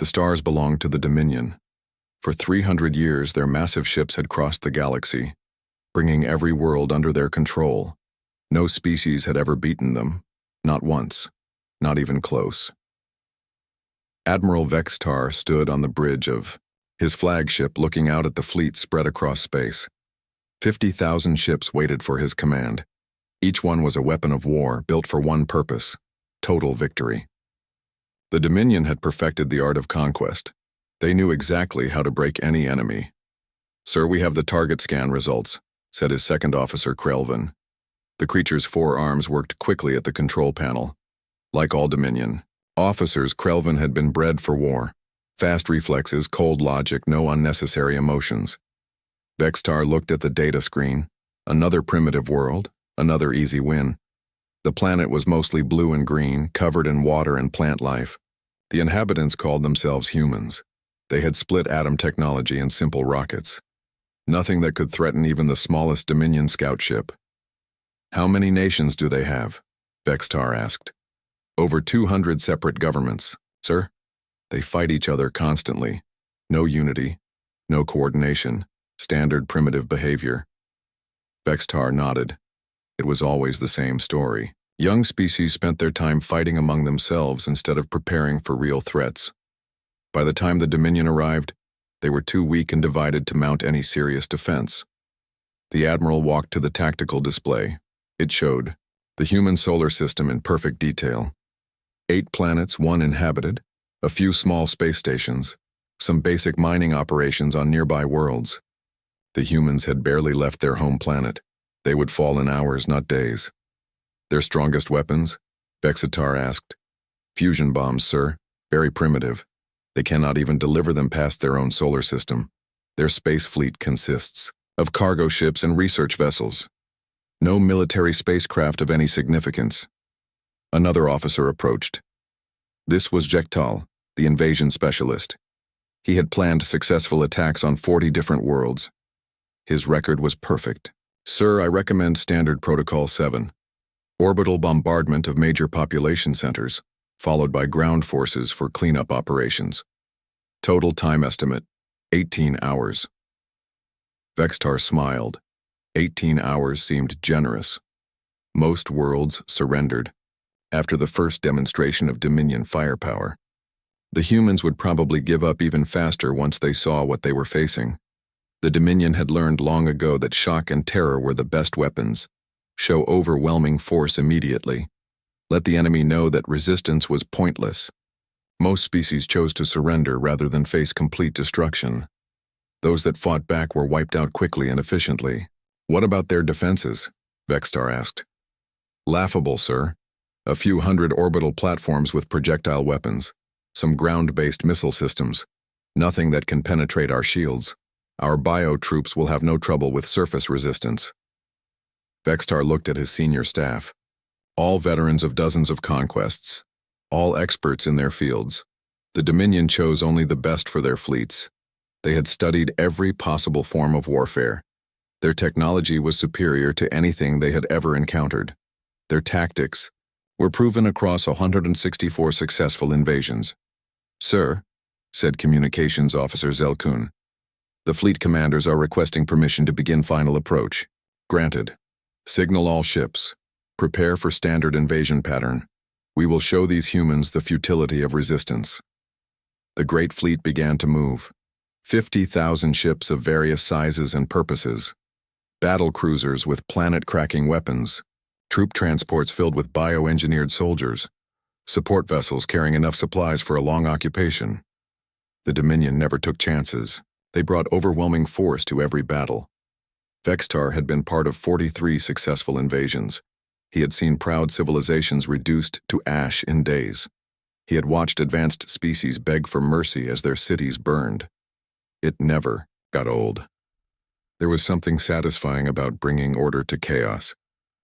The stars belonged to the Dominion. For 300 years, their massive ships had crossed the galaxy, bringing every world under their control. No species had ever beaten them, not once, not even close. Admiral Vextar stood on the bridge of his flagship looking out at the fleet spread across space. 50,000 ships waited for his command. Each one was a weapon of war built for one purpose: total victory. The Dominion had perfected the art of conquest. They knew exactly how to break any enemy. "Sir, we have the target scan results," said his second officer, Krelvin. The creature's 4 arms worked quickly at the control panel. Like all Dominion officers, Krelvin had been bred for war. Fast reflexes, cold logic, no unnecessary emotions. Vextar looked at the data screen. Another primitive world, another easy win. The planet was mostly blue and green, covered in water and plant life. The inhabitants called themselves humans. They had split atom technology and simple rockets. Nothing that could threaten even the smallest Dominion scout ship. "How many nations do they have?" Vextar asked. "Over 200 separate governments, sir. They fight each other constantly. No unity, no coordination, standard primitive behavior." Vextar nodded. It was always the same story. Young species spent their time fighting among themselves instead of preparing for real threats. By the time the Dominion arrived, they were too weak and divided to mount any serious defense. The Admiral walked to the tactical display. It showed the human solar system in perfect detail. 8 planets, 1 inhabited, a few small space stations, some basic mining operations on nearby worlds. The humans had barely left their home planet. They would fall in hours, not days. "Their strongest weapons?" Vextar asked. "Fusion bombs, sir. Very primitive. They cannot even deliver them past their own solar system. Their space fleet consists of cargo ships and research vessels. No military spacecraft of any significance." Another officer approached. This was Jektal, the invasion specialist. He had planned successful attacks on 40 different worlds. His record was perfect. "Sir, I recommend Standard Protocol 7. Orbital bombardment of major population centers, followed by ground forces for cleanup operations. Total time estimate, 18 hours. Vextar smiled. 18 hours seemed generous. Most worlds surrendered after the first demonstration of Dominion firepower. The humans would probably give up even faster once they saw what they were facing. The Dominion had learned long ago that shock and terror were the best weapons. Show overwhelming force immediately. Let the enemy know that resistance was pointless. Most species chose to surrender rather than face complete destruction. Those that fought back were wiped out quickly and efficiently. "What about their defenses?" Vextar asked. "Laughable, sir. A few hundred orbital platforms with projectile weapons, some ground-based missile systems. Nothing that can penetrate our shields. Our bio troops will have no trouble with surface resistance." Vextar looked at his senior staff. All veterans of dozens of conquests. All experts in their fields. The Dominion chose only the best for their fleets. They had studied every possible form of warfare. Their technology was superior to anything they had ever encountered. Their tactics were proven across 164 successful invasions. "Sir," said Communications Officer Zelkun, "the fleet commanders are requesting permission to begin final approach." "Granted. Signal all ships. Prepare for standard invasion pattern. We will show these humans the futility of resistance." The great fleet began to move. 50,000 ships of various sizes and purposes. Battle cruisers with planet-cracking weapons. Troop transports filled with bioengineered soldiers. Support vessels carrying enough supplies for a long occupation. The Dominion never took chances. They brought overwhelming force to every battle. Vextar had been part of 43 successful invasions. He had seen proud civilizations reduced to ash in days. He had watched advanced species beg for mercy as their cities burned. It never got old. There was something satisfying about bringing order to chaos,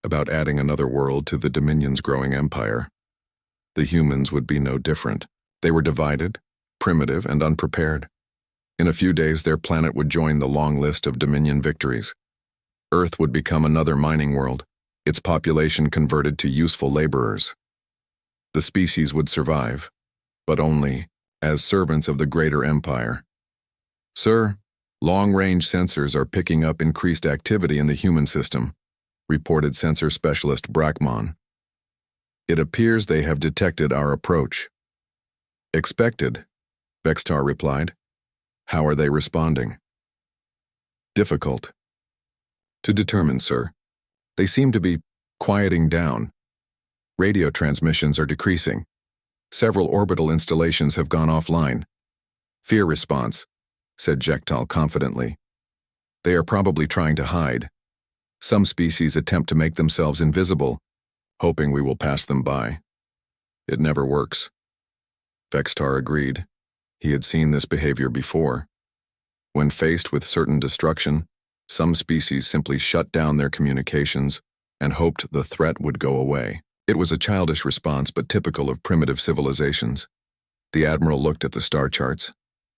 about adding another world to the Dominion's growing empire. The humans would be no different. They were divided, primitive, and unprepared. In a few days, their planet would join the long list of Dominion victories. Earth would become another mining world, its population converted to useful laborers. The species would survive, but only as servants of the greater empire. Sir, long-range sensors are picking up increased activity in the human system, reported sensor specialist Brackmon. It appears they have detected our approach. Expected, Vextar replied. How are they responding? Difficult to determine, sir. They seem to be quieting down. Radio transmissions are decreasing. Several orbital installations have gone offline. Fear response, said Jektal confidently. They are probably trying to hide. Some species attempt to make themselves invisible, hoping we will pass them by. It never works. Vextar agreed. He had seen this behavior before. When faced with certain destruction, some species simply shut down their communications and hoped the threat would go away. It was a childish response, but typical of primitive civilizations. The Admiral looked at the star charts.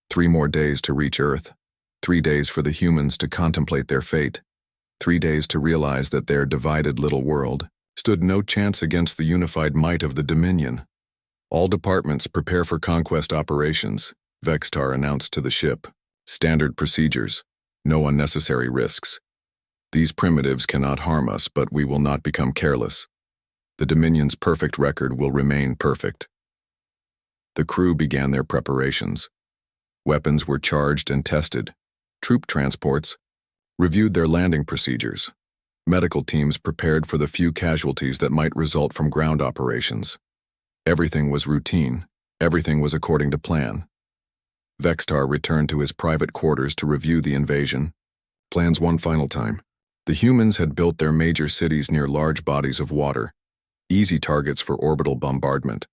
3 more days to reach Earth. 3 days for the humans to contemplate their fate. 3 days to realize that their divided little world stood no chance against the unified might of the Dominion. All departments prepare for conquest operations, Vextar announced to the ship. Standard procedures. No unnecessary risks. These primitives cannot harm us, but we will not become careless. The Dominion's perfect record will remain perfect. The crew began their preparations. Weapons were charged and tested. Troop transports reviewed their landing procedures. Medical teams prepared for the few casualties that might result from ground operations. Everything was routine. Everything was according to plan. Vextar returned to his private quarters to review the invasion. Plans one final time. The humans had built their major cities near large bodies of water, easy targets for orbital bombardment.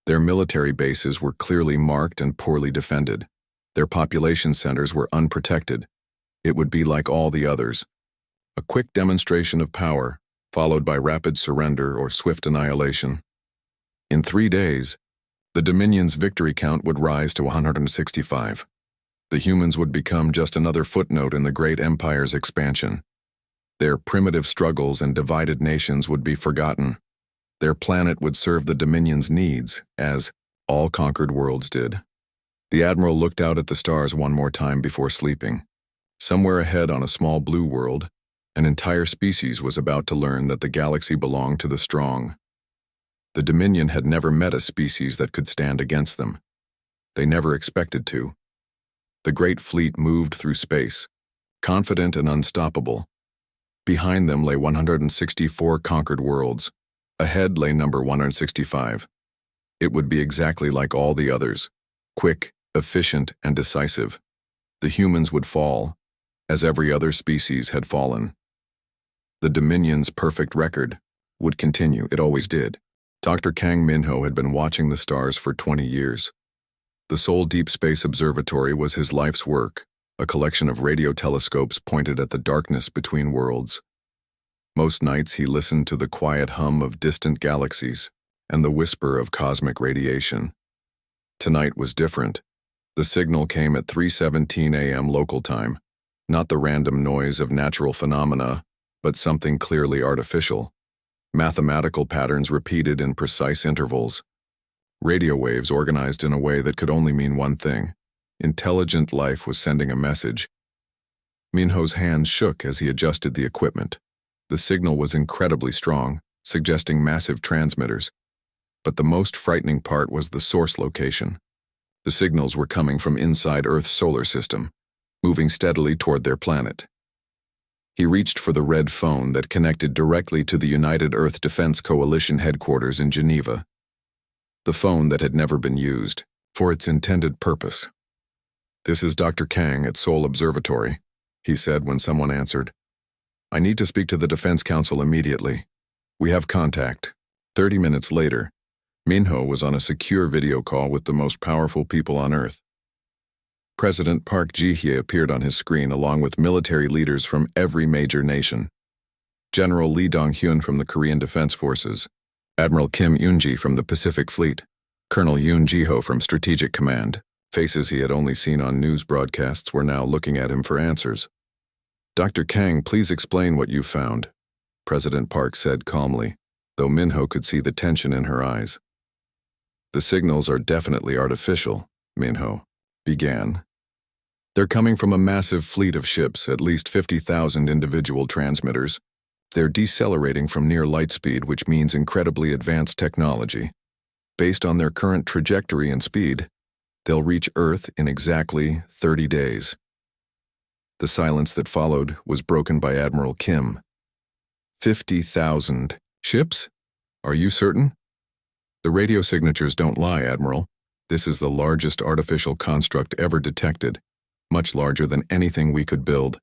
Their military bases were clearly marked and poorly defended. Their population centers were unprotected. It would be like all the others. A quick demonstration of power, followed by rapid surrender or swift annihilation. In 3 days, the Dominion's victory count would rise to 165. The humans would become just another footnote in the great empire's expansion. Their primitive struggles and divided nations would be forgotten. Their planet would serve the Dominion's needs, as all conquered worlds did. The Admiral looked out at the stars one more time before sleeping. Somewhere ahead on a small blue world, an entire species was about to learn that the galaxy belonged to the strong. The Dominion had never met a species that could stand against them. They never expected to. The great fleet moved through space, confident and unstoppable. Behind them lay 164 conquered worlds. Ahead lay number 165. It would be exactly like all the others, quick, efficient, and decisive. The humans would fall, as every other species had fallen. The Dominion's perfect record would continue. It always did. Dr. Kang Minho had been watching the stars for 20 years. The Seoul Deep Space Observatory was his life's work, a collection of radio telescopes pointed at the darkness between worlds. Most nights he listened to the quiet hum of distant galaxies and the whisper of cosmic radiation. Tonight was different. The signal came at 3:17 a.m. local time, not the random noise of natural phenomena, but something clearly artificial. Mathematical patterns repeated in precise intervals. Radio waves organized in a way that could only mean one thing. Intelligent life was sending a message. Minho's hands shook as he adjusted the equipment. The signal was incredibly strong, suggesting massive transmitters. But the most frightening part was the source location. The signals were coming from inside Earth's solar system, moving steadily toward their planet. He reached for the red phone that connected directly to the United Earth Defense Coalition headquarters in Geneva. The phone that had never been used for its intended purpose. "This is Dr. Kang at Seoul Observatory," he said when someone answered. "I need to speak to the Defense Council immediately. We have contact." 30 minutes later, Minho was on a secure video call with the most powerful people on Earth. President Park Ji-hye appeared on his screen along with military leaders from every major nation. General Lee Dong-hyun from the Korean Defense Forces, Admiral Kim Yoon-ji from the Pacific Fleet, Colonel Yoon Ji-ho from Strategic Command. Faces he had only seen on news broadcasts were now looking at him for answers. "Dr. Kang, please explain what you found," President Park said calmly, though Minho could see the tension in her eyes. "The signals are definitely artificial," Minho began. They're coming from a massive fleet of ships, at least 50,000 individual transmitters. They're decelerating from near light speed, which means incredibly advanced technology. Based on their current trajectory and speed, they'll reach Earth in exactly 30 days. The silence that followed was broken by Admiral Kim. 50,000 ships? Are you certain? The radio signatures don't lie, Admiral. This is the largest artificial construct ever detected, much larger than anything we could build.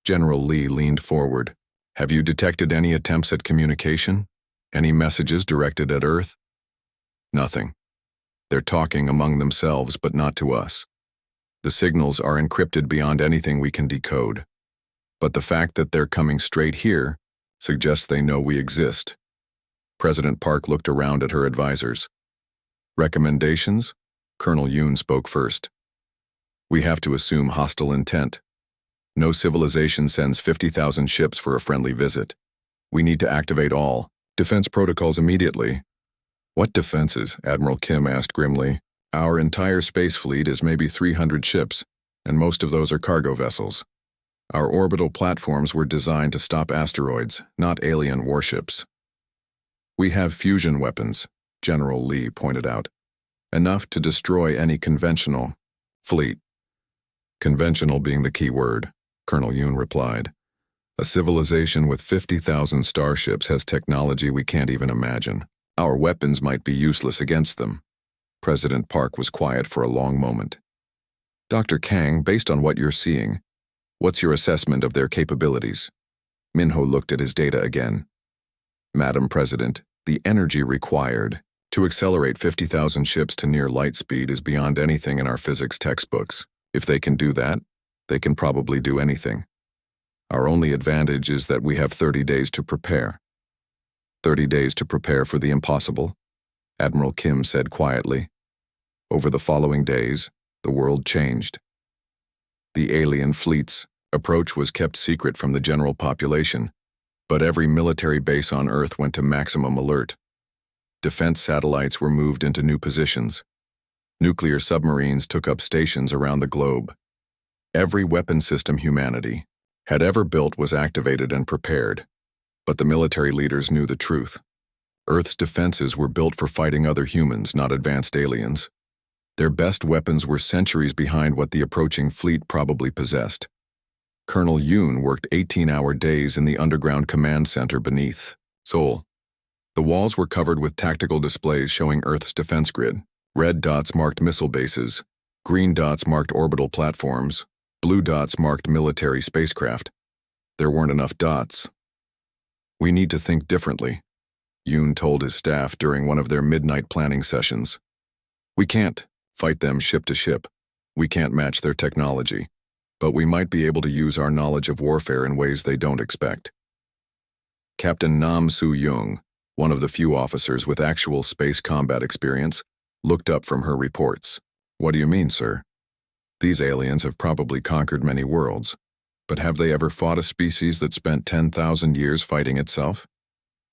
General Lee leaned forward. Have you detected any attempts at communication? Any messages directed at Earth? Nothing. They're talking among themselves, but not to us. The signals are encrypted beyond anything we can decode. But the fact that they're coming straight here suggests they know we exist. President Park looked around at her advisors. Recommendations? Colonel Yoon spoke first. We have to assume hostile intent. No civilization sends 50,000 ships for a friendly visit. We need to activate all defense protocols immediately. What defenses? Admiral Kim asked grimly. Our entire space fleet is maybe 300 ships, and most of those are cargo vessels. Our orbital platforms were designed to stop asteroids, not alien warships. We have fusion weapons, General Lee pointed out. Enough to destroy any conventional fleet. Conventional being the key word, Colonel Yoon replied. A civilization with 50,000 starships has technology we can't even imagine. Our weapons might be useless against them. President Park was quiet for a long moment. Dr. Kang, based on what you're seeing, what's your assessment of their capabilities? Minho looked at his data again. Madam President, the energy required to accelerate 50,000 ships to near light speed is beyond anything in our physics textbooks. If they can do that, they can probably do anything. Our only advantage is that we have 30 days to prepare. 30 days to prepare for the impossible, Admiral Kim said quietly. Over the following days, the world changed. The alien fleet's approach was kept secret from the general population, but every military base on Earth went to maximum alert. Defense satellites were moved into new positions. Nuclear submarines took up stations around the globe. Every weapon system humanity had ever built was activated and prepared, but the military leaders knew the truth. Earth's defenses were built for fighting other humans, not advanced aliens. Their best weapons were centuries behind what the approaching fleet probably possessed. Colonel Yoon worked 18-hour days in the underground command center beneath Seoul. The walls were covered with tactical displays showing Earth's defense grid. Red dots marked missile bases, green dots marked orbital platforms, blue dots marked military spacecraft. There weren't enough dots. We need to think differently, Yoon told his staff during one of their midnight planning sessions. We can't fight them ship to ship. We can't match their technology, but we might be able to use our knowledge of warfare in ways they don't expect. Captain Nam Soo-young, one of the few officers with actual space combat experience, looked up from her reports. What do you mean, sir? These aliens have probably conquered many worlds, but have they ever fought a species that spent 10,000 years fighting itself?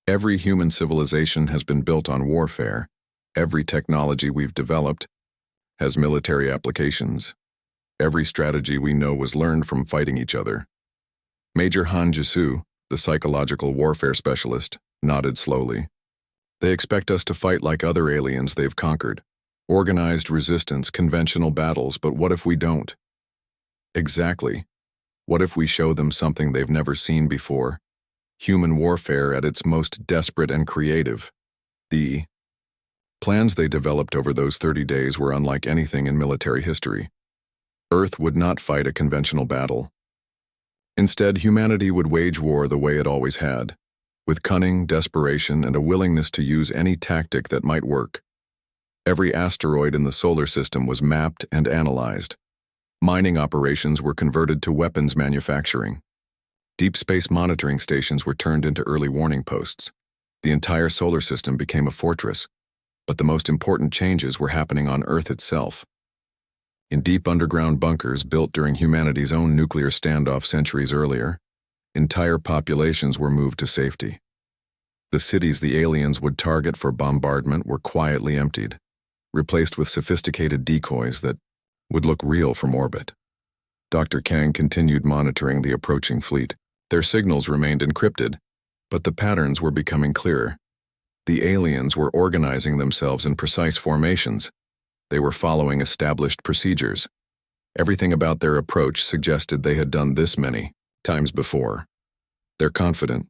Every human civilization has been built on warfare. Every technology we've developed has military applications. Every strategy we know was learned from fighting each other. Major Han Jisu, the psychological warfare specialist, nodded slowly. They expect us to fight like other aliens they've conquered. Organized resistance, conventional battles, but what if we don't? Exactly. What if we show them something they've never seen before? Human warfare at its most desperate and creative. The plans they developed over those 30 days were unlike anything in military history. Earth would not fight a conventional battle. Instead, humanity would wage war the way it always had, with cunning, desperation, and a willingness to use any tactic that might work. Every asteroid in the solar system was mapped and analyzed. Mining operations were converted to weapons manufacturing. Deep space monitoring stations were turned into early warning posts. The entire solar system became a fortress, but the most important changes were happening on Earth itself. In deep underground bunkers built during humanity's own nuclear standoff centuries earlier, entire populations were moved to safety. The cities the aliens would target for bombardment were quietly emptied. replaced with sophisticated decoys that would look real from orbit. Dr. Kang continued monitoring the approaching fleet. Their signals remained encrypted, but the patterns were becoming clearer. The aliens were organizing themselves in precise formations. They were following established procedures. Everything about their approach suggested they had done this many times before. They're confident,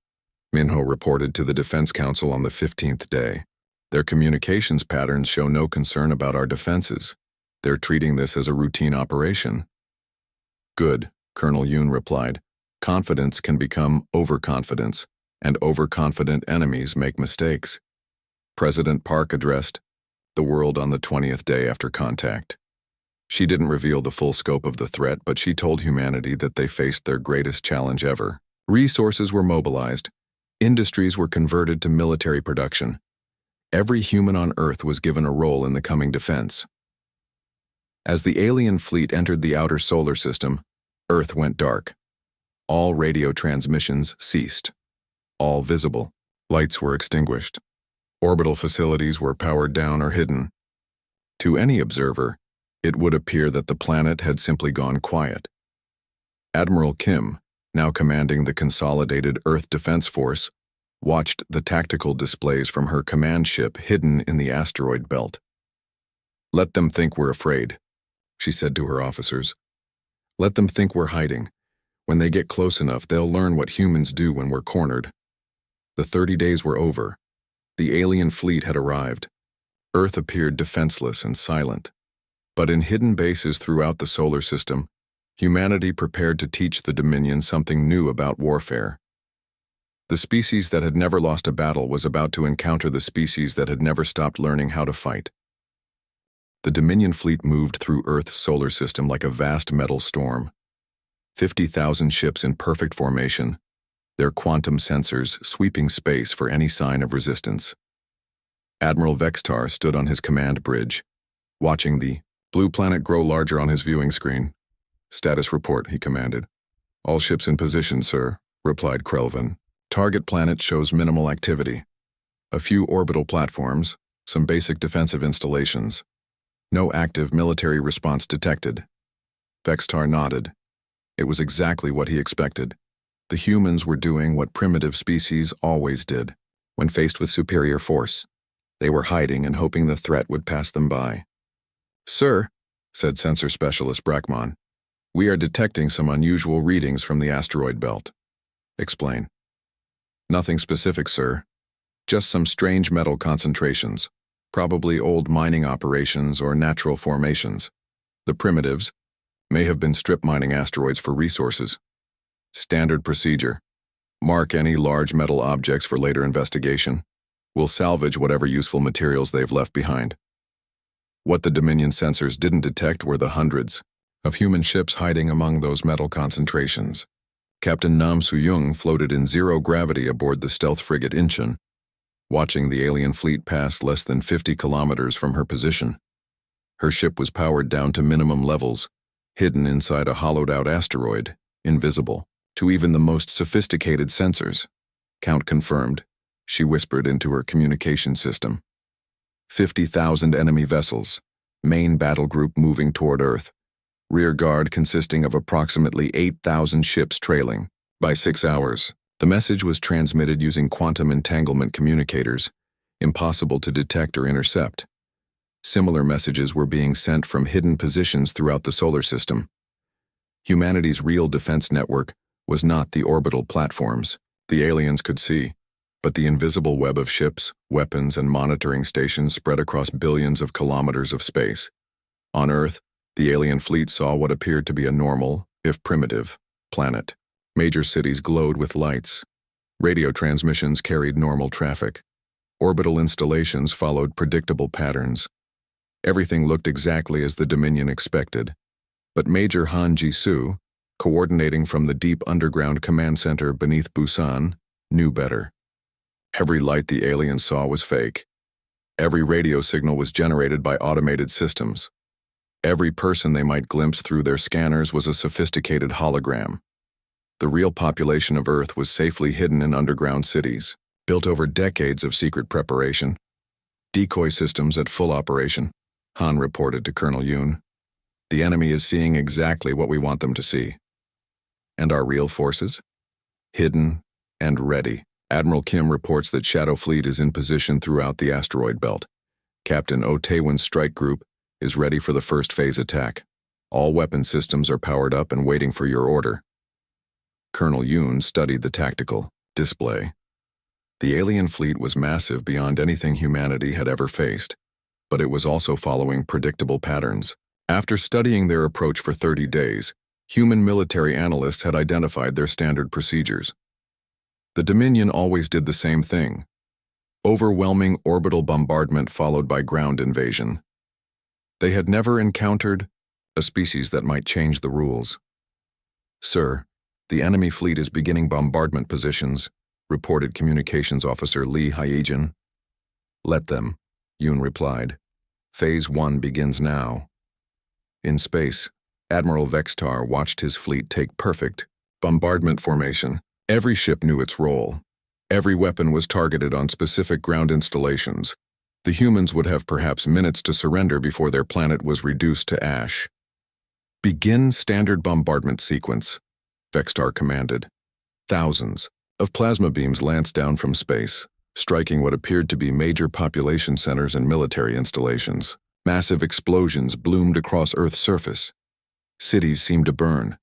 Minho reported to the Defense Council on the 15th day. Their communications patterns show no concern about our defenses. They're treating this as a routine operation. Good, Colonel Yoon replied. Confidence can become overconfidence, and overconfident enemies make mistakes. President Park addressed the world on the 20th day after contact. She didn't reveal the full scope of the threat, but she told humanity that they faced their greatest challenge ever. Resources were mobilized. Industries were converted to military production. Every human on Earth was given a role in the coming defense. As the alien fleet entered the outer solar system, Earth went dark. All radio transmissions ceased. All visible lights were extinguished. Orbital facilities were powered down or hidden. To any observer, it would appear that the planet had simply gone quiet. Admiral Kim, now commanding the Consolidated Earth Defense Force, watched the tactical displays from her command ship hidden in the asteroid belt. "Let them think we're afraid," she said to her officers. "Let them think we're hiding. When they get close enough, they'll learn what humans do when we're cornered." The 30 days were over. The alien fleet had arrived. Earth appeared defenseless and silent. But in hidden bases throughout the solar system, humanity prepared to teach the Dominion something new about warfare. The species that had never lost a battle was about to encounter the species that had never stopped learning how to fight. The Dominion fleet moved through Earth's solar system like a vast metal storm. 50,000 ships in perfect formation, their quantum sensors sweeping space for any sign of resistance. Admiral Vextar stood on his command bridge, watching the blue planet grow larger on his viewing screen. "Status report," he commanded. "All ships in position, sir," replied Krelvin. "Target planet shows minimal activity. A few orbital platforms, some basic defensive installations. No active military response detected." Vextar nodded. It was exactly what he expected. The humans were doing what primitive species always did when faced with superior force. They were hiding and hoping the threat would pass them by. "Sir," said sensor specialist Brackman, "we are detecting some unusual readings from the asteroid belt." "Explain." "Nothing specific, sir. Just some strange metal concentrations, probably old mining operations or natural formations. The primitives may have been strip mining asteroids for resources. Standard procedure. Mark any large metal objects for later investigation. We'll salvage whatever useful materials they've left behind." What the Dominion sensors didn't detect were the hundreds of human ships hiding among those metal concentrations. Captain Nam Soo-young floated in zero gravity aboard the stealth frigate Incheon, watching the alien fleet pass less than 50 kilometers from her position. Her ship was powered down to minimum levels, hidden inside a hollowed-out asteroid, invisible to even the most sophisticated sensors. "Count confirmed," she whispered into her communication system. 50,000 enemy vessels, main battle group moving toward Earth, rear guard consisting of approximately 8,000 ships trailing. By 6 hours, the message was transmitted using quantum entanglement communicators, impossible to detect or intercept. Similar messages were being sent from hidden positions throughout the solar system. Humanity's real defense network was not the orbital platforms the aliens could see, but the invisible web of ships, weapons, and monitoring stations spread across billions of kilometers of space. On Earth, the alien fleet saw what appeared to be a normal, if primitive, planet. Major cities glowed with lights. Radio transmissions carried normal traffic. Orbital installations followed predictable patterns. Everything looked exactly as the Dominion expected. But Major Han Ji-soo, coordinating from the deep underground command center beneath Busan, knew better. Every light the aliens saw was fake. Every radio signal was generated by automated systems. Every person they might glimpse through their scanners was a sophisticated hologram. The real population of Earth was safely hidden in underground cities, built over decades of secret preparation. Decoy systems at full operation. Han reported to Colonel Yoon. "The enemy is seeing exactly what we want them to see." "And our real forces?" "Hidden and ready." Admiral Kim reports that Shadow Fleet is in position throughout the asteroid belt. Captain Oh Taewon's strike group is ready for the first phase attack. All weapon systems are powered up and waiting for your order. Colonel Yoon studied the tactical display. The alien fleet was massive beyond anything humanity had ever faced, but it was also following predictable patterns. After studying their approach for 30 days, human military analysts had identified their standard procedures. The Dominion always did the same thing: overwhelming orbital bombardment followed by ground invasion. They had never encountered a species that might change the rules. "Sir, the enemy fleet is beginning bombardment positions," reported Communications Officer Lee Hyejin. "Let them," Yoon replied. "Phase 1 begins now." In space, Admiral Vextar watched his fleet take perfect bombardment formation. Every ship knew its role. Every weapon was targeted on specific ground installations. The humans would have perhaps minutes to surrender before their planet was reduced to ash. "Begin standard bombardment sequence," Vextar commanded. Thousands of plasma beams lanced down from space, striking what appeared to be major population centers and military installations. Massive explosions bloomed across Earth's surface. Cities seemed to burn.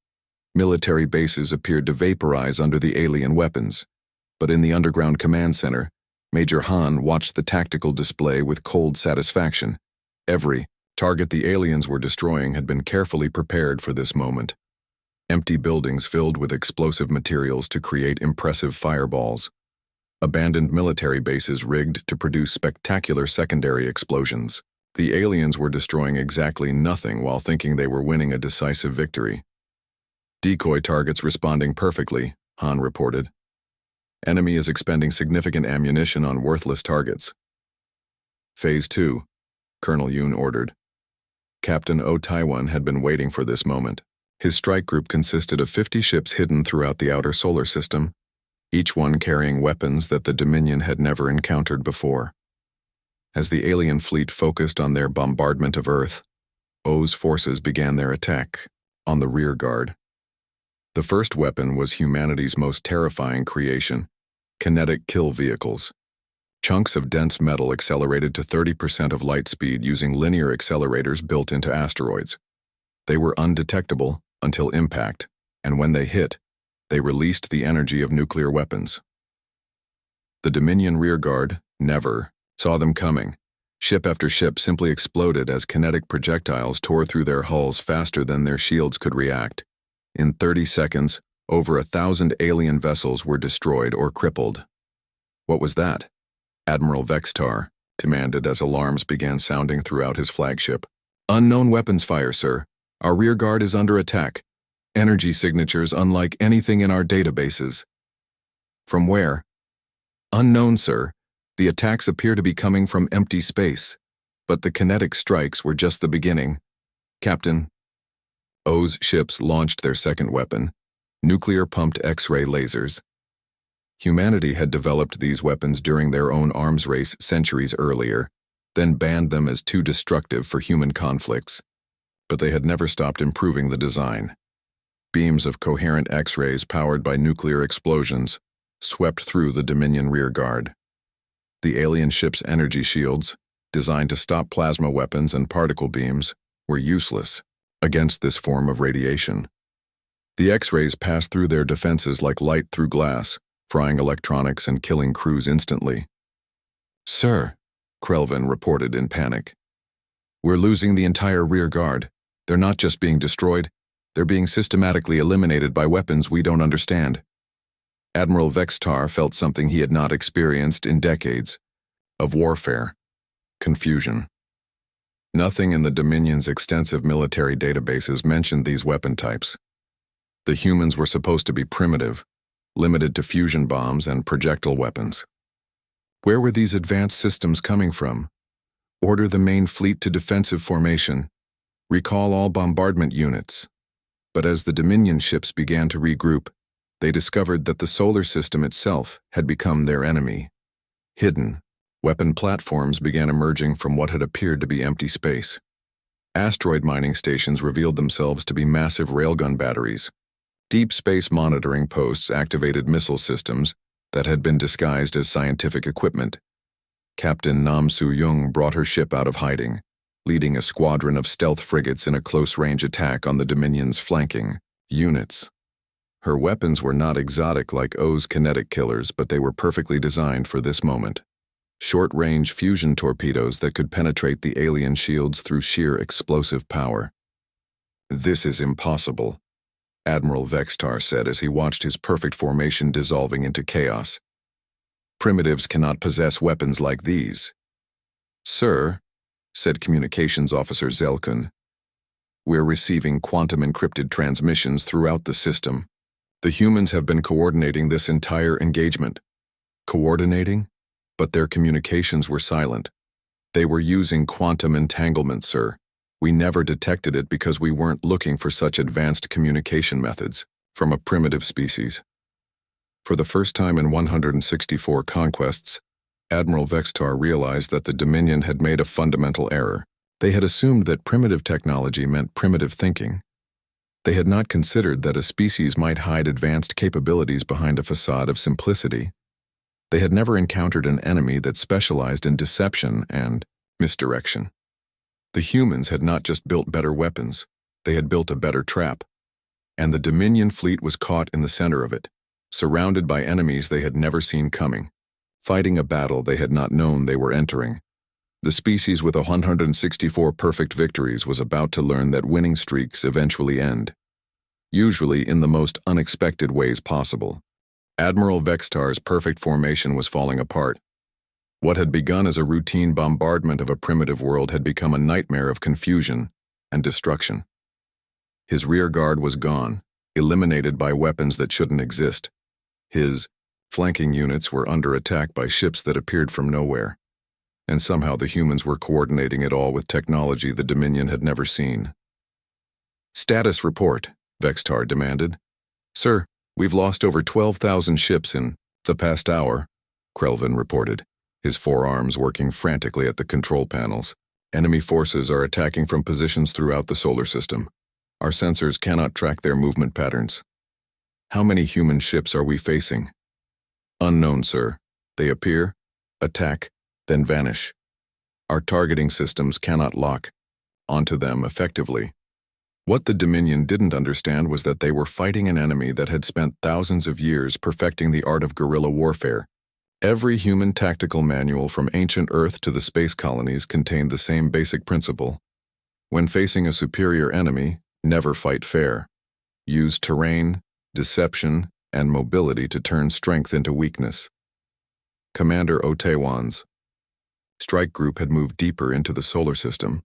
Military bases appeared to vaporize under the alien weapons. But in the underground command center, Major Han watched the tactical display with cold satisfaction. Every target the aliens were destroying had been carefully prepared for this moment. Empty buildings filled with explosive materials to create impressive fireballs. Abandoned military bases rigged to produce spectacular secondary explosions. The aliens were destroying exactly nothing while thinking they were winning a decisive victory. "Decoy targets responding perfectly," Han reported. "Enemy is expending significant ammunition on worthless targets." "Phase 2, Colonel Yoon ordered. Captain Oh Taewon had been waiting for this moment. His strike group consisted of 50 ships hidden throughout the outer solar system, each one carrying weapons that the Dominion had never encountered before. As the alien fleet focused on their bombardment of Earth, Oh's forces began their attack on the rear guard. The first weapon was humanity's most terrifying creation: kinetic kill vehicles. Chunks of dense metal accelerated to 30% of light speed using linear accelerators built into asteroids. They were undetectable until impact, and when they hit, they released the energy of nuclear weapons. The Dominion rearguard never saw them coming. Ship after ship simply exploded as kinetic projectiles tore through their hulls faster than their shields could react. In 30 seconds, over 1,000 alien vessels were destroyed or crippled. "What was that?" Admiral Vextar demanded as alarms began sounding throughout his flagship. "Unknown weapons fire, sir. Our rearguard is under attack. Energy signatures unlike anything in our databases." "From where?" "Unknown, sir. The attacks appear to be coming from empty space, but the kinetic strikes were just the beginning. Captain." Oh's ships launched their second weapon, nuclear-pumped X-ray lasers. Humanity had developed these weapons during their own arms race centuries earlier, then banned them as too destructive for human conflicts. But they had never stopped improving the design. Beams of coherent X-rays powered by nuclear explosions swept through the Dominion rearguard. The alien ship's energy shields, designed to stop plasma weapons and particle beams, were useless against this form of radiation. The X-rays passed through their defenses like light through glass, frying electronics and killing crews instantly. "Sir," Krelvin reported in panic. "We're losing the entire rearguard. They're not just being destroyed, they're being systematically eliminated by weapons we don't understand." Admiral Vextar felt something he had not experienced in decades: of warfare, confusion. Nothing in the Dominion's extensive military databases mentioned these weapon types. The humans were supposed to be primitive, limited to fusion bombs and projectile weapons. Where were these advanced systems coming from? Order the main fleet to defensive formation. Recall all bombardment units. But as the Dominion ships began to regroup, they discovered that the solar system itself had become their enemy. Hidden Weapon platforms began emerging from what had appeared to be empty space. Asteroid mining stations revealed themselves to be massive railgun batteries. Deep space monitoring posts activated missile systems that had been disguised as scientific equipment. Captain Nam Soo-young brought her ship out of hiding, leading a squadron of stealth frigates in a close-range attack on the Dominion's flanking units. Her weapons were not exotic like O's kinetic killers, but they were perfectly designed for this moment. Short-range fusion torpedoes that could penetrate the alien shields through sheer explosive power. "This is impossible," Admiral Vextar said as he watched his perfect formation dissolving into chaos. "Primitives cannot possess weapons like these." "Sir," said Communications Officer Zelkun, "we're receiving quantum-encrypted transmissions throughout the system. The humans have been coordinating this entire engagement." "Coordinating?" But their communications were silent. "They were using quantum entanglement, sir. We never detected it because we weren't looking for such advanced communication methods from a primitive species." For the first time in 164 conquests, Admiral Vextar realized that the Dominion had made a fundamental error. They had assumed that primitive technology meant primitive thinking. They had not considered that a species might hide advanced capabilities behind a facade of simplicity. They had never encountered an enemy that specialized in deception and misdirection. The humans had not just built better weapons, they had built a better trap. And the Dominion fleet was caught in the center of it, surrounded by enemies they had never seen coming, fighting a battle they had not known they were entering. The species with 164 perfect victories was about to learn that winning streaks eventually end, usually in the most unexpected ways possible. Admiral Vextar's perfect formation was falling apart. What had begun as a routine bombardment of a primitive world had become a nightmare of confusion and destruction. His rear guard was gone, eliminated by weapons that shouldn't exist. His flanking units were under attack by ships that appeared from nowhere, and somehow the humans were coordinating it all with technology the Dominion had never seen. "Status report," Vextar demanded. "Sir, we've lost over 12,000 ships in the past hour," Krelvin reported, his forearms working frantically at the control panels. "Enemy forces are attacking from positions throughout the solar system. Our sensors cannot track their movement patterns." "How many human ships are we facing?" "Unknown, sir. They appear, attack, then vanish. Our targeting systems cannot lock onto them effectively." What the Dominion didn't understand was that they were fighting an enemy that had spent thousands of years perfecting the art of guerrilla warfare. Every human tactical manual from ancient Earth to the space colonies contained the same basic principle. When facing a superior enemy, never fight fair. Use terrain, deception, and mobility to turn strength into weakness. Commander Otewan's strike group had moved deeper into the solar system,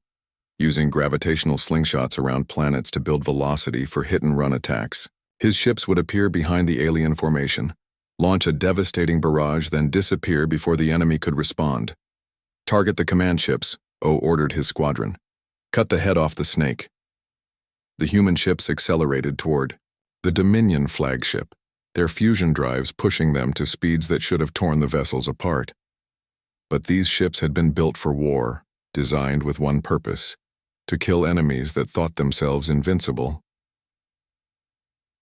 using gravitational slingshots around planets to build velocity for hit-and-run attacks. His ships would appear behind the alien formation, launch a devastating barrage, then disappear before the enemy could respond. "Target the command ships," O ordered his squadron. "Cut the head off the snake." The human ships accelerated toward the Dominion flagship, their fusion drives pushing them to speeds that should have torn the vessels apart. But these ships had been built for war, designed with one purpose: to kill enemies that thought themselves invincible.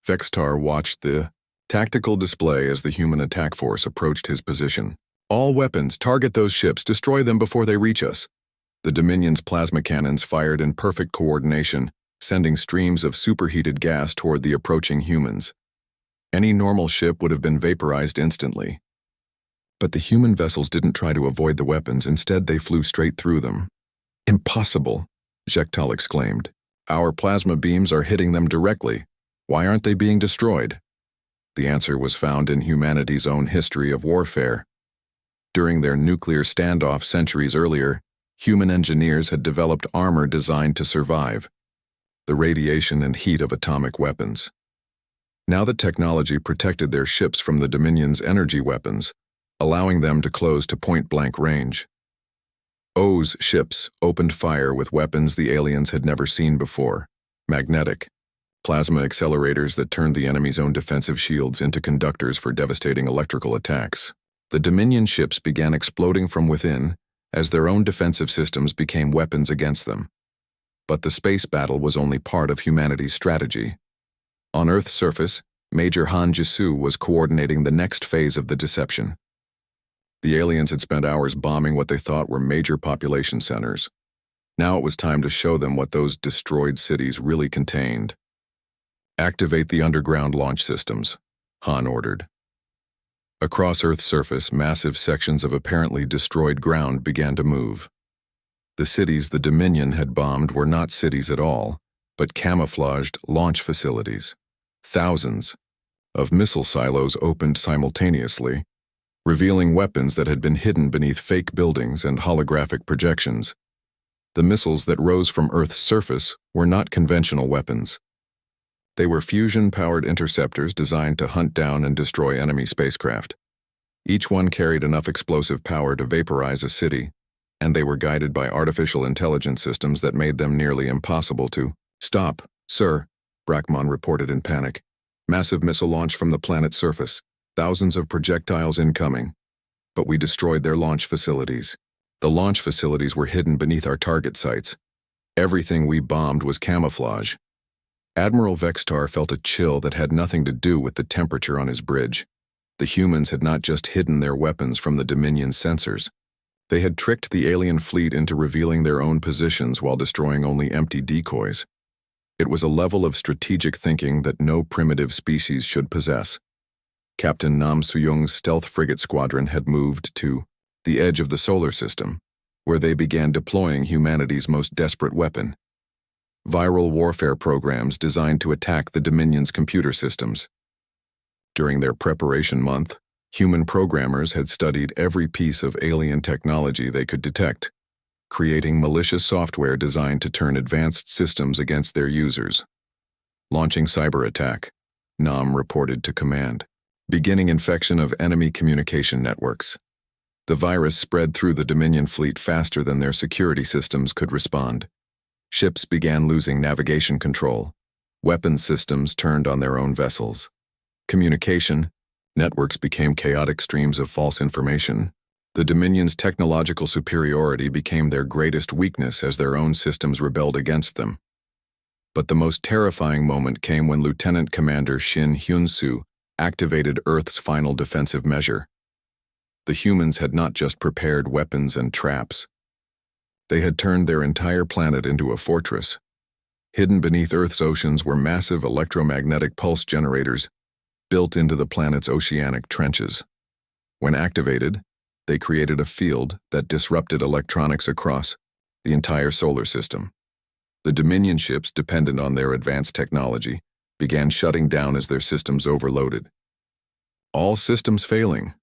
Vextar watched the tactical display as the human attack force approached his position. "All weapons, target those ships, destroy them before they reach us." The Dominion's plasma cannons fired in perfect coordination, sending streams of superheated gas toward the approaching humans. Any normal ship would have been vaporized instantly. But the human vessels didn't try to avoid the weapons, instead they flew straight through them. "Impossible," Jektal exclaimed. "Our plasma beams are hitting them directly. Why aren't they being destroyed?" The answer was found in humanity's own history of warfare. During their nuclear standoff centuries earlier, human engineers had developed armor designed to survive the radiation and heat of atomic weapons. Now the technology protected their ships from the Dominion's energy weapons, allowing them to close to point-blank range. O's ships opened fire with weapons the aliens had never seen before: magnetic, plasma accelerators that turned the enemy's own defensive shields into conductors for devastating electrical attacks. The Dominion ships began exploding from within as their own defensive systems became weapons against them. But the space battle was only part of humanity's strategy. On Earth's surface, Major Han Jisoo was coordinating the next phase of the deception. The aliens had spent hours bombing what they thought were major population centers. Now it was time to show them what those destroyed cities really contained. Activate the underground launch systems, Han ordered. Across Earth's surface, massive sections of apparently destroyed ground began to move. The cities the Dominion had bombed were not cities at all, but camouflaged launch facilities. Thousands of missile silos opened simultaneously, revealing weapons that had been hidden beneath fake buildings and holographic projections. The missiles that rose from Earth's surface were not conventional weapons. They were fusion-powered interceptors designed to hunt down and destroy enemy spacecraft. Each one carried enough explosive power to vaporize a city, and they were guided by artificial intelligence systems that made them nearly impossible to stop. Sir, Brackmon reported in panic. Massive missile launch from the planet's surface. Thousands of projectiles incoming. But we destroyed their launch facilities. The launch facilities were hidden beneath our target sites. Everything we bombed was camouflage. Admiral Vextar felt a chill that had nothing to do with the temperature on his bridge. The humans had not just hidden their weapons from the Dominion's sensors. They had tricked the alien fleet into revealing their own positions while destroying only empty decoys. It was a level of strategic thinking that no primitive species should possess. Captain Nam Soo-young's stealth frigate squadron had moved to the edge of the solar system, where they began deploying humanity's most desperate weapon. Viral warfare programs designed to attack the Dominion's computer systems. During their preparation month, human programmers had studied every piece of alien technology they could detect, creating malicious software designed to turn advanced systems against their users. Launching cyber attack, Nam reported to command. Beginning infection of enemy communication networks. The virus spread through the Dominion fleet faster than their security systems could respond. Ships began losing navigation control. Weapons systems turned on their own vessels. Communication networks became chaotic streams of false information. The Dominion's technological superiority became their greatest weakness as their own systems rebelled against them. But the most terrifying moment came when Lieutenant Commander Shin Hyun-soo activated Earth's final defensive measure. The humans had not just prepared weapons and traps. They had turned their entire planet into a fortress. Hidden beneath Earth's oceans were massive electromagnetic pulse generators built into the planet's oceanic trenches. When activated, they created a field that disrupted electronics across the entire solar system. The Dominion ships, dependent on their advanced technology, began shutting down as their systems overloaded. All systems failing,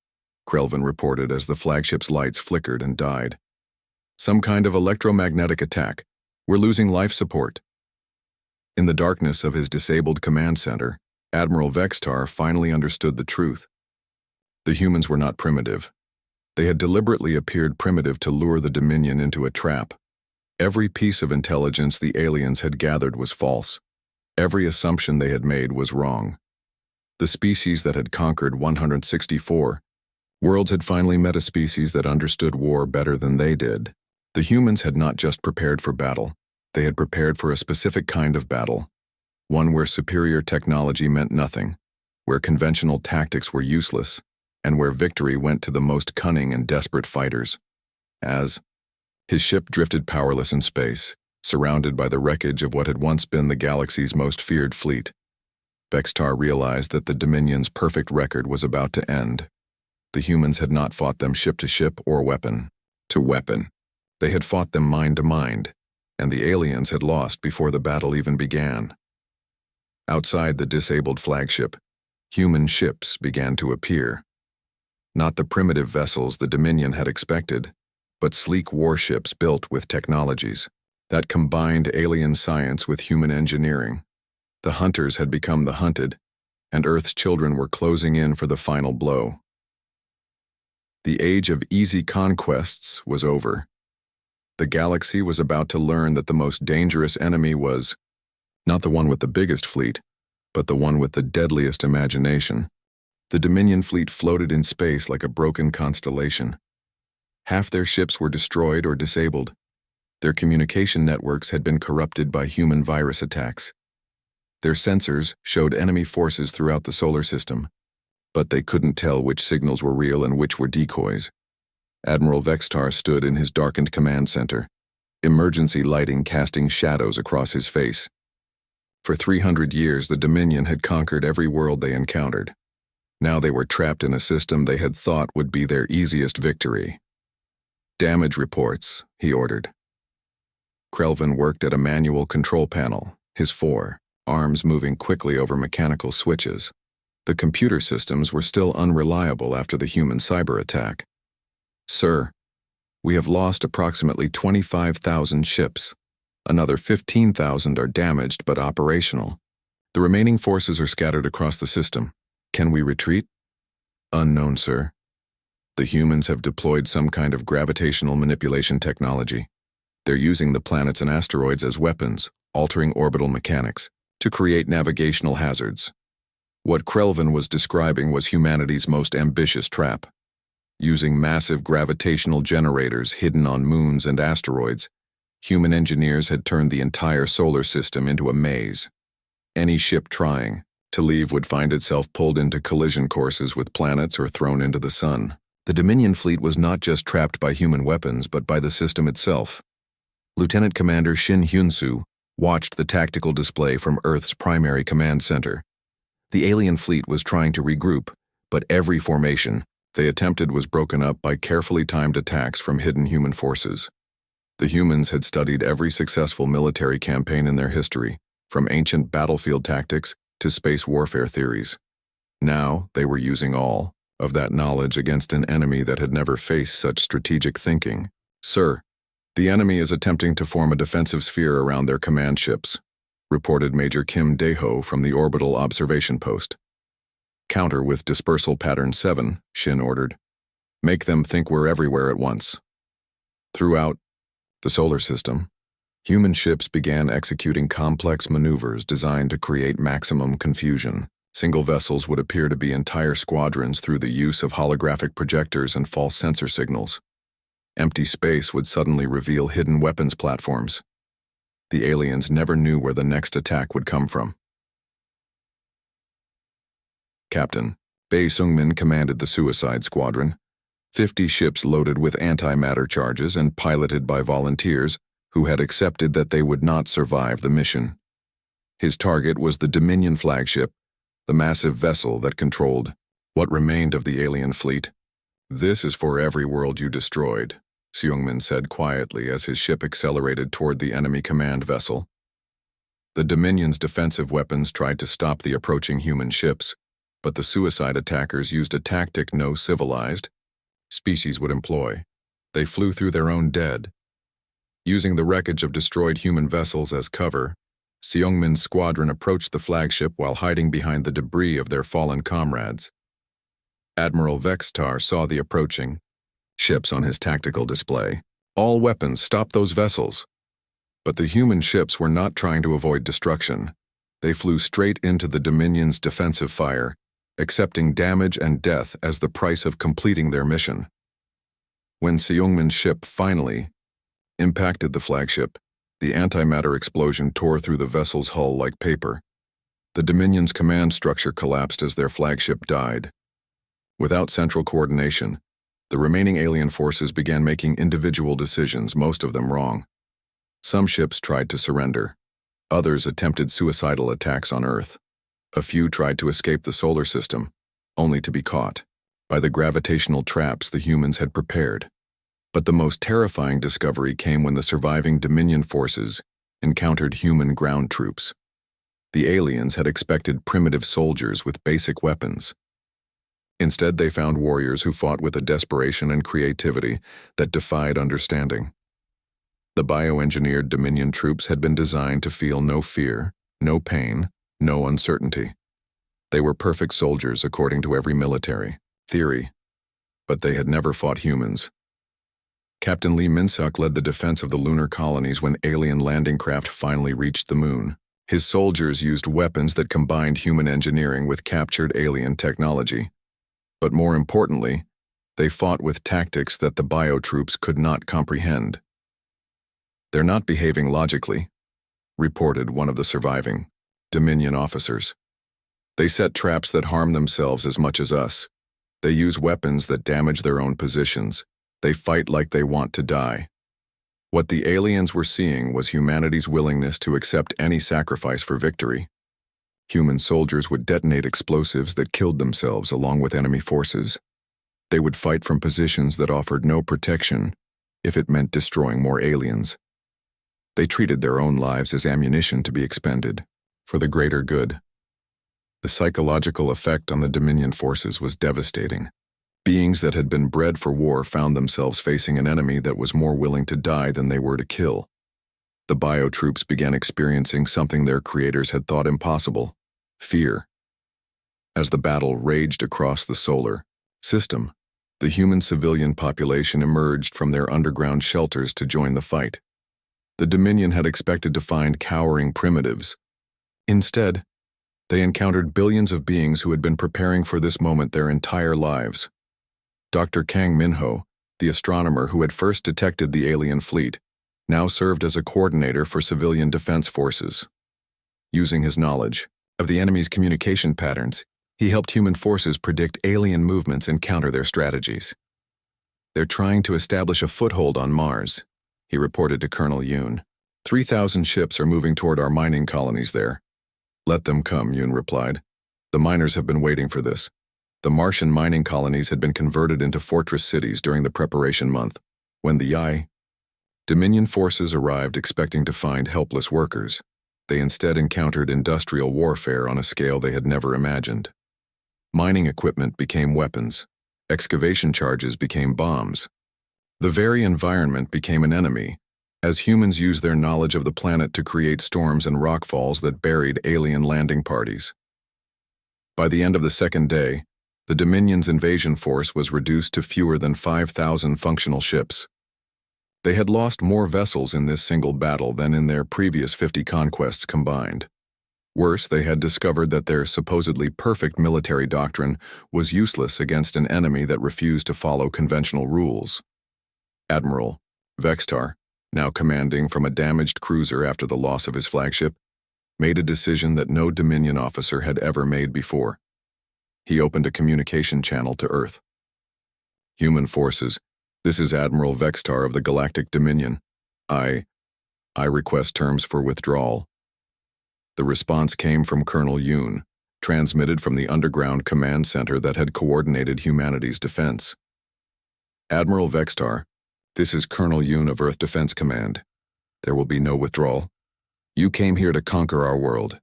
Krelvin reported as the flagship's lights flickered and died. Some kind of electromagnetic attack. We're losing life support. In the darkness of his disabled command center, Admiral Vextar finally understood the truth. The humans were not primitive. They had deliberately appeared primitive to lure the Dominion into a trap. Every piece of intelligence the aliens had gathered was false. Every assumption they had made was wrong. The species that had conquered 164 worlds had finally met a species that understood war better than they did. The humans had not just prepared for battle, they had prepared for a specific kind of battle, one where superior technology meant nothing, where conventional tactics were useless, and where victory went to the most cunning and desperate fighters. As his ship drifted powerless in space, surrounded by the wreckage of what had once been the galaxy's most feared fleet, Vextar realized that the Dominion's perfect record was about to end. The humans had not fought them ship to ship or weapon to weapon. They had fought them mind to mind, and the aliens had lost before the battle even began. Outside the disabled flagship, human ships began to appear. Not the primitive vessels the Dominion had expected, but sleek warships built with technologies that combined alien science with human engineering. The hunters had become the hunted, and Earth's children were closing in for the final blow. The age of easy conquests was over. The galaxy was about to learn that the most dangerous enemy was not the one with the biggest fleet, but the one with the deadliest imagination. The Dominion fleet floated in space like a broken constellation. Half their ships were destroyed or disabled. Their communication networks had been corrupted by human virus attacks. Their sensors showed enemy forces throughout the solar system, but they couldn't tell which signals were real and which were decoys. Admiral Vextar stood in his darkened command center, emergency lighting casting shadows across his face. For 300 years, the Dominion had conquered every world they encountered. Now they were trapped in a system they had thought would be their easiest victory. "Damage reports," he ordered. Krelvin worked at a manual control panel, his arms moving quickly over mechanical switches. The computer systems were still unreliable after the human cyber attack. "Sir, we have lost approximately 25,000 ships. Another 15,000 are damaged but operational. The remaining forces are scattered across the system. Can we retreat?" "Unknown, sir. The humans have deployed some kind of gravitational manipulation technology. They're using the planets and asteroids as weapons, altering orbital mechanics, to create navigational hazards." What Krelvin was describing was humanity's most ambitious trap. Using massive gravitational generators hidden on moons and asteroids, human engineers had turned the entire solar system into a maze. Any ship trying to leave would find itself pulled into collision courses with planets or thrown into the sun. The Dominion fleet was not just trapped by human weapons, but by the system itself. Lieutenant Commander Shin Hyun-soo watched the tactical display from Earth's primary command center. The alien fleet was trying to regroup, but every formation they attempted was broken up by carefully timed attacks from hidden human forces. The humans had studied every successful military campaign in their history, from ancient battlefield tactics to space warfare theories. Now they were using all of that knowledge against an enemy that had never faced such strategic thinking. "Sir, the enemy is attempting to form a defensive sphere around their command ships," reported Major Kim Dae-ho from the orbital observation post. "Counter with dispersal pattern 7, Shin ordered. "Make them think we're everywhere at once." Throughout the solar system, human ships began executing complex maneuvers designed to create maximum confusion. Single vessels would appear to be entire squadrons through the use of holographic projectors and false sensor signals. Empty space would suddenly reveal hidden weapons platforms. The aliens never knew where the next attack would come from. Captain Bae Sung-min commanded the Suicide Squadron, 50 ships loaded with antimatter charges and piloted by volunteers who had accepted that they would not survive the mission. His target was the Dominion flagship, the massive vessel that controlled what remained of the alien fleet. "This is for every world you destroyed," Seung-min said quietly as his ship accelerated toward the enemy command vessel. The Dominion's defensive weapons tried to stop the approaching human ships, but the suicide attackers used a tactic no civilized species would employ. They flew through their own dead. Using the wreckage of destroyed human vessels as cover, Seung-min's squadron approached the flagship while hiding behind the debris of their fallen comrades. Admiral Vextar saw the approaching ships on his tactical display. "All weapons, stop those vessels." But the human ships were not trying to avoid destruction. They flew straight into the Dominion's defensive fire, accepting damage and death as the price of completing their mission. When Seung-min's ship finally impacted the flagship, the antimatter explosion tore through the vessel's hull like paper. The Dominion's command structure collapsed as their flagship died. Without central coordination, the remaining alien forces began making individual decisions, most of them wrong. Some ships tried to surrender. Others attempted suicidal attacks on Earth. A few tried to escape the solar system, only to be caught by the gravitational traps the humans had prepared. But the most terrifying discovery came when the surviving Dominion forces encountered human ground troops. The aliens had expected primitive soldiers with basic weapons. Instead, they found warriors who fought with a desperation and creativity that defied understanding. The bioengineered Dominion troops had been designed to feel no fear, no pain, no uncertainty. They were perfect soldiers according to every military theory, but they had never fought humans. Captain Lee Min-suk led the defense of the lunar colonies when alien landing craft finally reached the moon. His soldiers used weapons that combined human engineering with captured alien technology. But more importantly, they fought with tactics that the biotroops could not comprehend. "They're not behaving logically," reported one of the surviving Dominion officers. "They set traps that harm themselves as much as us. They use weapons that damage their own positions. They fight like they want to die." What the aliens were seeing was humanity's willingness to accept any sacrifice for victory. Human soldiers would detonate explosives that killed themselves along with enemy forces. They would fight from positions that offered no protection if it meant destroying more aliens. They treated their own lives as ammunition to be expended for the greater good. The psychological effect on the Dominion forces was devastating. Beings that had been bred for war found themselves facing an enemy that was more willing to die than they were to kill. The biotroops began experiencing something their creators had thought impossible: fear. As the battle raged across the solar system, the human civilian population emerged from their underground shelters to join the fight. The Dominion had expected to find cowering primitives. Instead, they encountered billions of beings who had been preparing for this moment their entire lives. Dr. Kang Minho, the astronomer who had first detected the alien fleet, now served as a coordinator for civilian defense forces. Using his knowledge of the enemy's communication patterns, he helped human forces predict alien movements and counter their strategies. "They're trying to establish a foothold on Mars," he reported to Colonel Yoon. 3,000 ships are moving toward our mining colonies there." "Let them come," Yoon replied. "The miners have been waiting for this." The Martian mining colonies had been converted into fortress cities during the preparation month. When the Dominion forces arrived expecting to find helpless workers, they instead encountered industrial warfare on a scale they had never imagined. Mining equipment became weapons. Excavation charges became bombs. The very environment became an enemy, as humans used their knowledge of the planet to create storms and rockfalls that buried alien landing parties. By the end of the second day, the Dominion's invasion force was reduced to fewer than 5,000 functional ships. They had lost more vessels in this single battle than in their previous 50 conquests combined. Worse, they had discovered that their supposedly perfect military doctrine was useless against an enemy that refused to follow conventional rules. Admiral Vextar, now commanding from a damaged cruiser after the loss of his flagship, made a decision that no Dominion officer had ever made before. He opened a communication channel to Earth. "Human forces, this is Admiral Vextar of the Galactic Dominion. I request terms for withdrawal." The response came from Colonel Yoon, transmitted from the underground command center that had coordinated humanity's defense. "Admiral Vextar, this is Colonel Yoon of Earth Defense Command. There will be no withdrawal. You came here to conquer our world.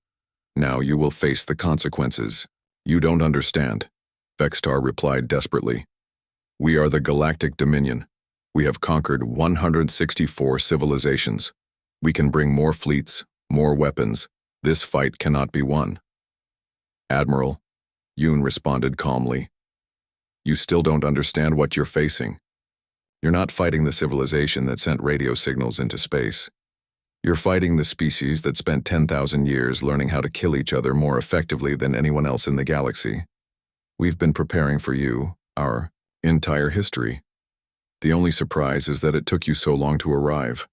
Now you will face the consequences." "You don't understand," Vextar replied desperately. "We are the Galactic Dominion. We have conquered 164 civilizations. We can bring more fleets, more weapons. This fight cannot be won." "Admiral," Yoon responded calmly, "you still don't understand what you're facing. You're not fighting the civilization that sent radio signals into space. You're fighting the species that spent 10,000 years learning how to kill each other more effectively than anyone else in the galaxy. We've been preparing for you our entire history. The only surprise is that it took you so long to arrive."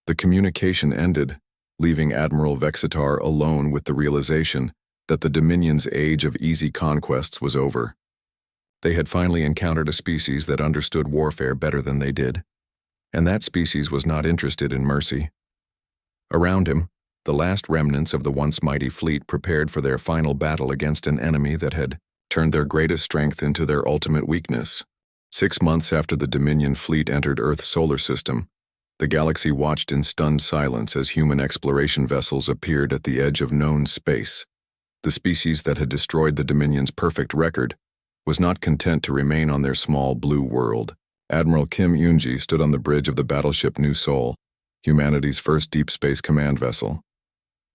The communication ended, leaving Admiral Vextar alone with the realization that the Dominion's age of easy conquests was over. They had finally encountered a species that understood warfare better than they did, and that species was not interested in mercy. Around him, the last remnants of the once mighty fleet prepared for their final battle against an enemy that had turned their greatest strength into their ultimate weakness. 6 months after the Dominion fleet entered Earth's solar system, the galaxy watched in stunned silence as human exploration vessels appeared at the edge of known space. The species that had destroyed the Dominion's perfect record was not content to remain on their small blue world. Admiral Kim Yoonji stood on the bridge of the battleship New Seoul, humanity's first deep space command vessel.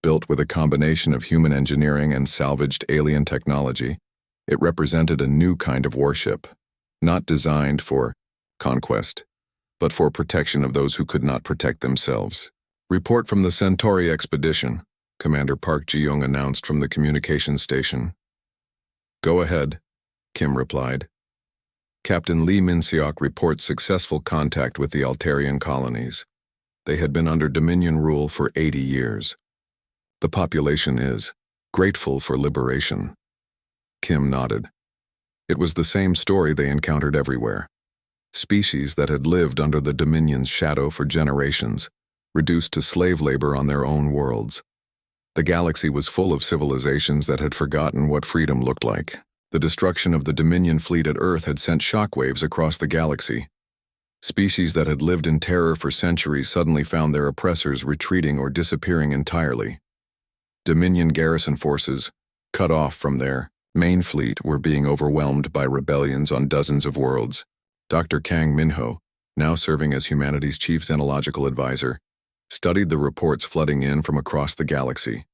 Built with a combination of human engineering and salvaged alien technology, it represented a new kind of warship, not designed for conquest, but for protection of those who could not protect themselves. "Report from the Centauri expedition," Commander Park Ji-young announced from the communications station. "Go ahead," Kim replied. Captain Lee Min-seok reports successful contact with the Altarian colonies. They had been under Dominion rule for 80 years. The population is grateful for liberation. Kim nodded. It was the same story they encountered everywhere. Species that had lived under the Dominion's shadow for generations, reduced to slave labor on their own worlds. The galaxy was full of civilizations that had forgotten what freedom looked like. The destruction of the Dominion fleet at Earth had sent shockwaves across the galaxy. Species that had lived in terror for centuries suddenly found their oppressors retreating or disappearing entirely. Dominion garrison forces, cut off from their main fleet, were being overwhelmed by rebellions on dozens of worlds. Dr. Kang Minho, now serving as humanity's chief xenological advisor, studied the reports flooding in from across the galaxy.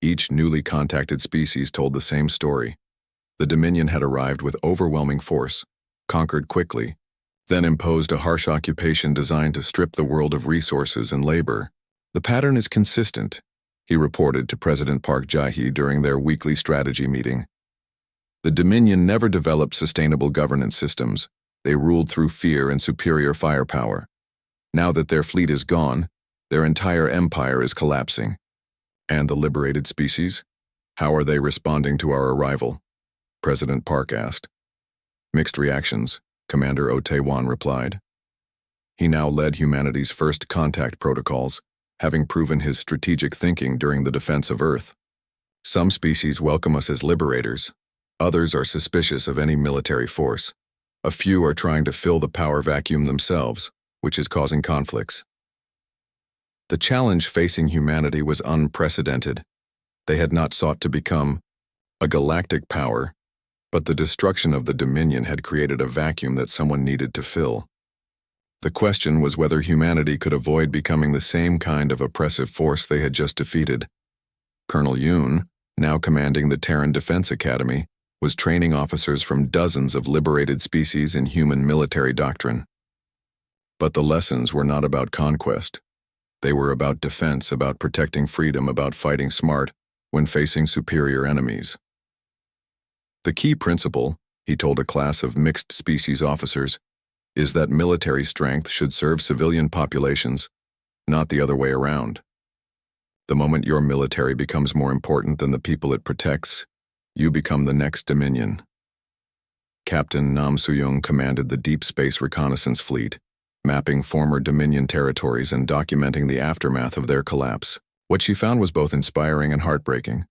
Each newly contacted species told the same story. The Dominion had arrived with overwhelming force, conquered quickly, then imposed a harsh occupation designed to strip the world of resources and labor. The pattern is consistent, he reported to President Park Jae-hee during their weekly strategy meeting. The Dominion never developed sustainable governance systems. They ruled through fear and superior firepower. Now that their fleet is gone, their entire empire is collapsing. And the liberated species? How are they responding to our arrival? President Park asked. Mixed reactions, Commander Oh Tae-won replied. He now led humanity's first contact protocols, having proven his strategic thinking during the defense of Earth. Some species welcome us as liberators. Others are suspicious of any military force. A few are trying to fill the power vacuum themselves, which is causing conflicts. The challenge facing humanity was unprecedented. They had not sought to become a galactic power, but the destruction of the Dominion had created a vacuum that someone needed to fill. The question was whether humanity could avoid becoming the same kind of oppressive force they had just defeated. Colonel Yoon, now commanding the Terran Defense Academy, was training officers from dozens of liberated species in human military doctrine. But the lessons were not about conquest. They were about defense, about protecting freedom, about fighting smart when facing superior enemies. The key principle, he told a class of mixed species officers, is that military strength should serve civilian populations, not the other way around. The moment your military becomes more important than the people it protects, you become the next Dominion. Captain Nam Soo-young commanded the Deep Space Reconnaissance Fleet, mapping former Dominion territories and documenting the aftermath of their collapse. What she found was both inspiring and heartbreaking.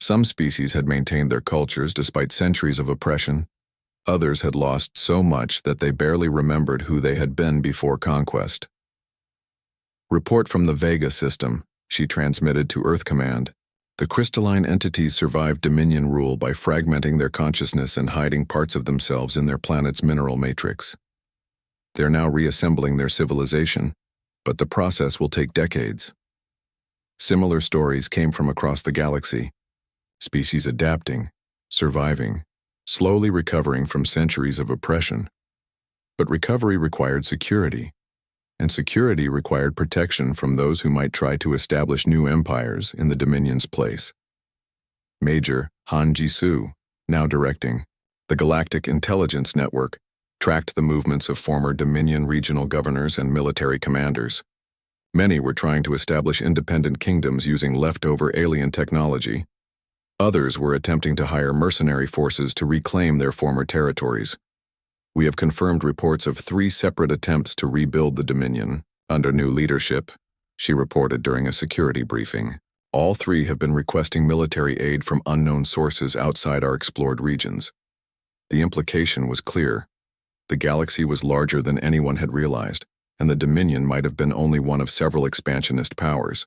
Some species had maintained their cultures despite centuries of oppression. Others had lost so much that they barely remembered who they had been before conquest. Report from the Vega system, she transmitted to Earth Command. The crystalline entities survived Dominion rule by fragmenting their consciousness and hiding parts of themselves in their planet's mineral matrix. They're now reassembling their civilization, but the process will take decades. Similar stories came from across the galaxy. Species adapting, surviving, slowly recovering from centuries of oppression. But recovery required security, and security required protection from those who might try to establish new empires in the Dominion's place. Major Han Ji-soo, now directing the Galactic Intelligence Network, tracked the movements of former Dominion regional governors and military commanders. Many were trying to establish independent kingdoms using leftover alien technology. Others were attempting to hire mercenary forces to reclaim their former territories. We have confirmed reports of 3 separate attempts to rebuild the Dominion under new leadership, she reported during a security briefing. All 3 have been requesting military aid from unknown sources outside our explored regions. The implication was clear. The galaxy was larger than anyone had realized, and the Dominion might have been only one of several expansionist powers.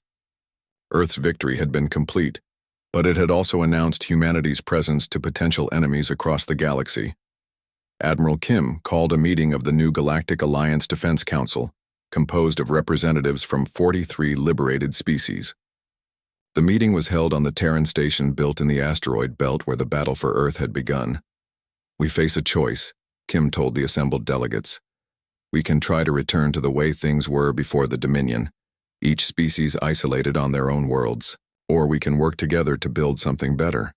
Earth's victory had been complete, but it had also announced humanity's presence to potential enemies across the galaxy. Admiral Kim called a meeting of the new Galactic Alliance Defense Council, composed of representatives from 43 liberated species. The meeting was held on the Terran station built in the asteroid belt where the battle for Earth had begun. We face a choice, Kim told the assembled delegates. We can try to return to the way things were before the Dominion, each species isolated on their own worlds, or we can work together to build something better.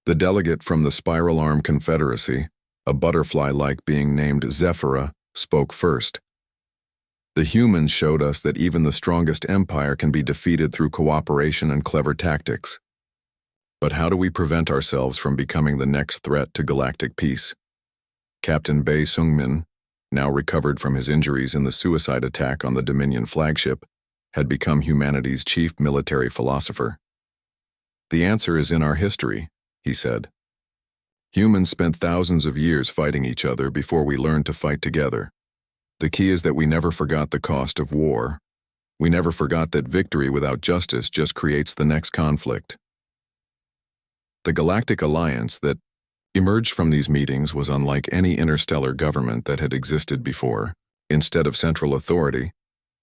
The delegate from the Spiral Arm Confederacy, a butterfly-like being named Zephyra, spoke first. The humans showed us that even the strongest empire can be defeated through cooperation and clever tactics. But how do we prevent ourselves from becoming the next threat to galactic peace? Captain Bae Sungmin, now recovered from his injuries in the suicide attack on the Dominion flagship, had become humanity's chief military philosopher. The answer is in our history, he said. Humans spent thousands of years fighting each other before we learned to fight together. The key is that we never forgot the cost of war. We never forgot that victory without justice just creates the next conflict. The Galactic Alliance that emerged from these meetings was unlike any interstellar government that had existed before. Instead of central authority,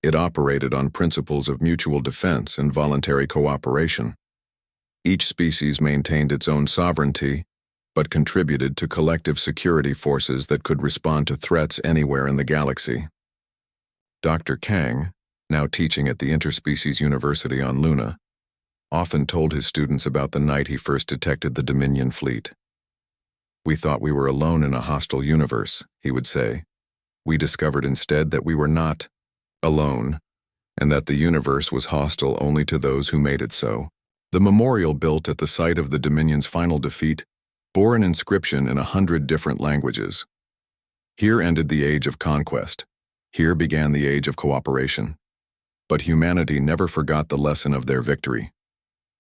it operated on principles of mutual defense and voluntary cooperation. Each species maintained its own sovereignty, but contributed to collective security forces that could respond to threats anywhere in the galaxy. Dr. Kang, now teaching at the Interspecies University on Luna, often told his students about the night he first detected the Dominion fleet. "We thought we were alone in a hostile universe," he would say. "We discovered instead that we were not alone, and that the universe was hostile only to those who made it so." The memorial built at the site of the Dominion's final defeat bore an inscription in 100 different languages. Here ended the age of conquest. Here began the age of cooperation. But humanity never forgot the lesson of their victory.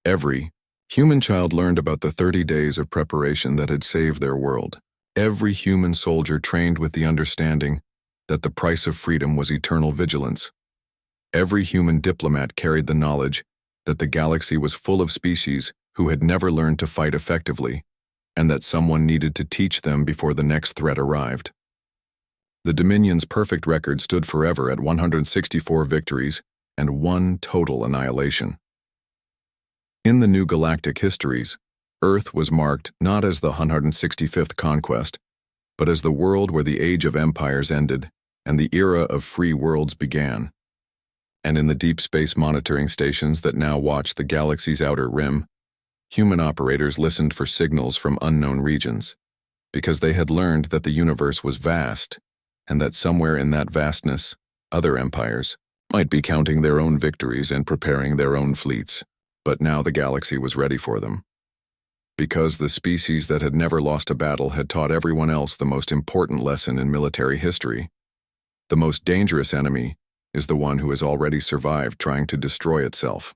Every human child learned about the 30 days of preparation that had saved their world. Every human soldier trained with the understanding that the price of freedom was eternal vigilance. Every human diplomat carried the knowledge that the galaxy was full of species who had never learned to fight effectively, and that someone needed to teach them before the next threat arrived. The Dominion's perfect record stood forever at 164 victories and 1 total annihilation. In the new galactic histories, Earth was marked not as the 165th conquest, but as the world where the age of empires ended and the era of free worlds began. And in the deep space monitoring stations that now watch the galaxy's outer rim, human operators listened for signals from unknown regions, because they had learned that the universe was vast, and that somewhere in that vastness, other empires might be counting their own victories and preparing their own fleets. But now the galaxy was ready for them. Because the species that had never lost a battle had taught everyone else the most important lesson in military history. The most dangerous enemy is the one who has already survived trying to destroy itself.